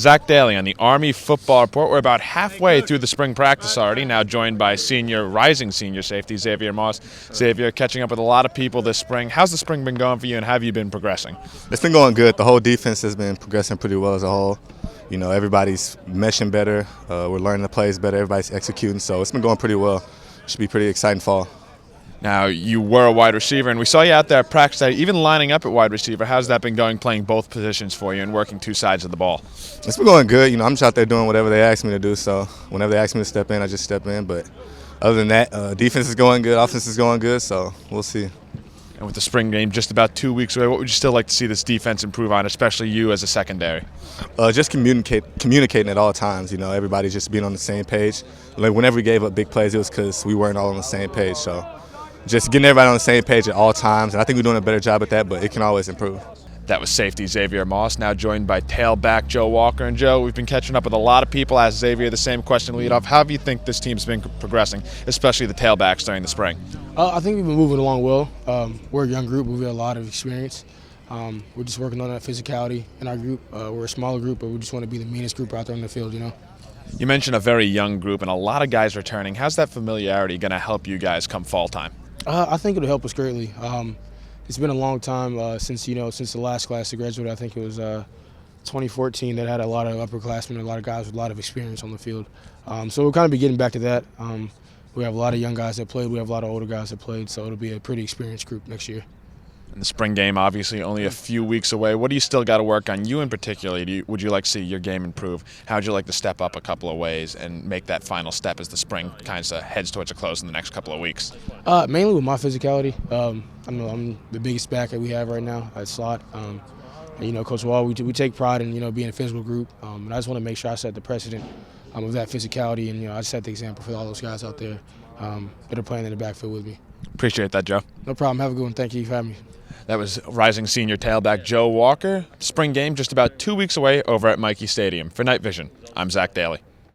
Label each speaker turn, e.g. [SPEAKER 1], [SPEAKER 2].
[SPEAKER 1] Zach Daly on the Army Football Report. We're about halfway through the spring practice already, now joined by rising senior safety Xavier Moss. Xavier, catching up with a lot of people this spring. How's the spring been going for you, and have you been progressing?
[SPEAKER 2] It's been going good. The whole defense has been progressing pretty well as a whole. You know, everybody's meshing better. We're learning the plays better. Everybody's executing, so it's been going pretty well. Should be pretty exciting fall.
[SPEAKER 1] Now, you were a wide receiver, and we saw you out there at practice, even lining up at wide receiver. How's that been going, playing both positions for you and working two sides of the ball?
[SPEAKER 2] It's been going good. You know, I'm just out there doing whatever they ask me to do, so whenever they ask me to step in, I just step in. But other than that, defense is going good, offense is going good, so we'll see.
[SPEAKER 1] And with the spring game just about 2 weeks away, what would you still like to see this defense improve on, especially you as a secondary?
[SPEAKER 2] Just communicating at all times. You know, everybody just being on the same page. Like whenever we gave up big plays, it was because we weren't all on the same page. So just getting everybody on the same page at all times, and I think we're doing a better job at that, but it can always improve.
[SPEAKER 1] That was safety Xavier Moss, now joined by tailback Joe Walker. And Joe, we've been catching up with a lot of people. Ask Xavier the same question to lead off. How do you think this team's been progressing, especially the tailbacks during the spring?
[SPEAKER 3] I think we've been moving along well. We're a young group, but we have a lot of experience. We're just working on that physicality in our group. We're a smaller group, but we just want to be the meanest group out there in the field, you know.
[SPEAKER 1] You mentioned a very young group and a lot of guys returning. How's that familiarity going to help you guys come fall time?
[SPEAKER 3] I think it'll help us greatly. It's been a long time since the last class to graduate. I think it was 2014 that had a lot of upperclassmen, a lot of guys with a lot of experience on the field. So we'll kind of be getting back to that. We have a lot of young guys that played. We have a lot of older guys that played. So it'll be a pretty experienced group next year.
[SPEAKER 1] And the spring game, obviously, only a few weeks away. What do you still got to work on? You in particular, would you like to see your game improve? How would you like to step up a couple of ways and make that final step as the spring kind of heads towards a close in the next couple of weeks?
[SPEAKER 3] Mainly with my physicality. I'm the biggest back that we have right now at slot. You know, Coach Wall, we take pride in being a physical group, and I just want to make sure I set the precedent of that physicality, and I set the example for all those guys out there that are playing in the backfield with me.
[SPEAKER 1] Appreciate that, Joe.
[SPEAKER 3] No problem. Have a good one. Thank you for having me.
[SPEAKER 1] That was rising senior tailback Joe Walker. Spring game just about 2 weeks away over at Michie Stadium. For Night Vision, I'm Zach Daly.